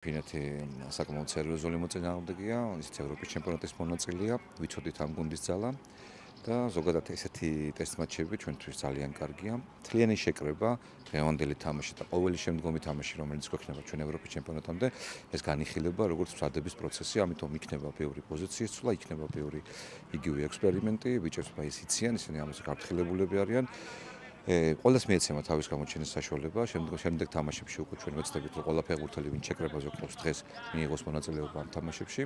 ფინეთი საკმაოდ სერიოზული მოწინააღმდეგეა, ისიც ევროპის ჩემპიონატის მონაწილეა, ვიცოდით ამ გუნდის ძალა და ზოგადად ესეთი ტესტ მატჩები ჩვენთვის ძალიან კარგია. მთლიანი შეკრება, დღევანდელი თამაში და ყოველი შემდგომი თამაში, რომელიც გვექნება ჩვენ ევროპის ჩემპიონატამდე, ეს განიხილება როგორც მზადების პროცესი, ამიტომ იქნება ბევრი პოზიციის ცვლა, იქნება ბევრი იგივე ექსპერიმენტი, ბიჭებს ის იციან, ისინი ამაზე გაფრთხილებულები არიან. ყველას მიეცემა თავის გამოჩენის საშუალება, შემდეგ თამაშებში უკვე ჩვენ ვეცდებით, რომ ყველა ფეხბურთელი ვინ შეკრებაზე ყავს დღეს მიიღოს მონაწილეობა ამ თამაშებში.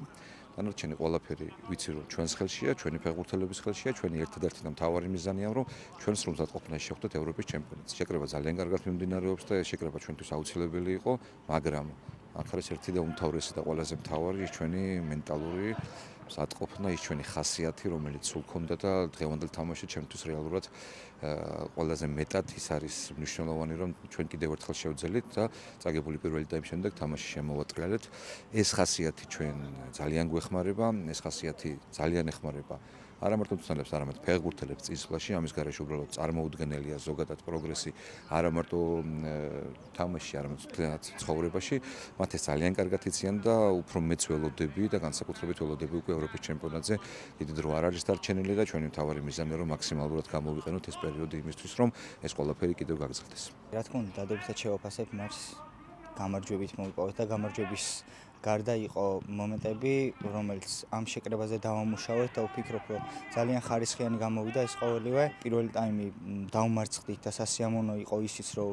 დანარჩენი ყველაფერი ვიცი რომ ჩვენს ხელშია, ჩვენი ფეხბურთელების ხელშია, ჩვენი ერთადერთი და მთავარი მიზანია რომ ჩვენ სრულად ყოფნაში შევხვდეთ ევროპის ჩემპიონატში. შეკრება ძალიან კარგად მიმდინარეობს და ეს შეკრება ჩვენთვის აუცილებელი იყო, მაგრამ აქ არის ერთი და უმთავრესი და ყველაზე მთავარი ის ჩვენი მენტალური მზადყოფნა, ის ჩვენი ხასიათი, რომელიც სულ ქონდა და დღევანდელ თამაშში ჩემთვის რეალურად ყველაზე მეტად ის არის მნიშვნელოვანი, რომ ჩვენ კიდევ ერთხელ შევძელით და წაგებული პირველი ტაიმის შემდეგ თამაში შემოვატრიალეთ. ეს ხასიათი ჩვენ ძალიან გვეხმარება, ეს ხასიათი ძალიან ეხმარება არა მარტო მწვრთნელებს, არამედ ფეხბურთელებს წინსვლაში, ამის გარეშე უბრალოდ წარმოუდგენელია ზოგადად პროგრესი არა მარტო თამაშში, არამედ ცხოვრებაში. მათ ეს ძალიან კარგად იციან და უფრო მეც ველოდები და განსაკუთრებით ველოდები უკვე ევროპის ჩემპიონატზე. დიდი დრო არ არის დარჩენილი და ჩვენი მთავარი მიზანია რომ მაქსიმალურად გამოვიყენოთ ეს პერიოდი იმისთვის, რომ ეს ყველაფერი კიდევ გაგრძელდეს. რა თქმა უნდა, დადებითად შევაფასებ მატჩს გამარჯვებით მოვიპოვეთ და გამარჯვების გარდა იყო მომენტები, რომელიც ამ შეკრებაზე დავამუშავეთ და ვფიქრობ, რომ ძალიან ხარისხიანი გამოვიდა ეს ყოველივე. პირველი ტაიმი დავმარცხდით და სასიამოვნო იყო ისიც, რომ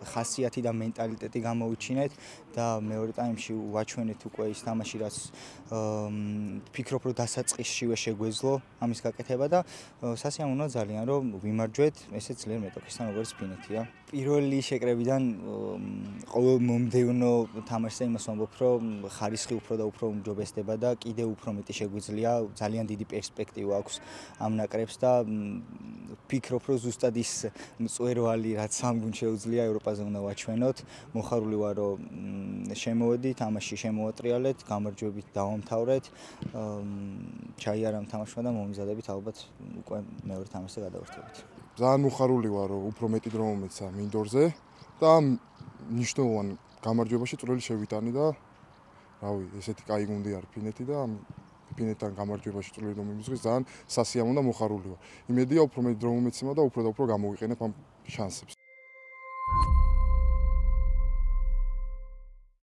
ხასიათი და მენტალიტეტი გამოვიჩინეთ და მეორე ტაიმში ვაჩვენეთ უკვე ის თამაში, რაც ვფიქრობ, რომ დასაწყისშივე შეგვეძლო ამის გაკეთება და სასიამოვნოა ძალიან, რომ ვიმარჯვეთ ესე ძლიერ მეტოქისთან, როგორც ფინეთია. პირველი შეკრებიდან ყოველ მომდევნო თამაშზე იმას ვამბობ, რომ ხარისხი უფრო და უფრო უმჯობესდება და კიდევ უფრო მეტი შეგვიძლია, ძალიან დიდი პერსპექტივა აქვს ამ ნაკრებს და ვფიქრობ, რომ ზუსტად ის მწვერვალი, რაც ამ გუნდს შეუძლია ევროპაზე უნდა ვაჩვენოთ. მოხარული ვარ, რომ შემოვედით, თამაში შემოვატრიალეთ, გამარჯვებით დავამთავრეთ. ჩაიარამ თამაშმა და მომზადებით ალბათ უკვე მეორე თამაშზე გადავერთებით. ძალიან მოხარული ვარ, რომ უფრო მეტი დრო მომეცა მინდორზე და მნიშვნელოვანი გამარჯვებაში წვრილი შევიტანი და რავი, ესეთი კაი გუნდი არის ფინეთი და ფინეთთან გამარჯვებაში წვრილი რომ მიმისღის ძალიან სასიამოვნო და მოხარული ვარ. იმედია უფრო მეტი დრო მომეცემა და უფრო გამოვიყენებ ამ შანსებს.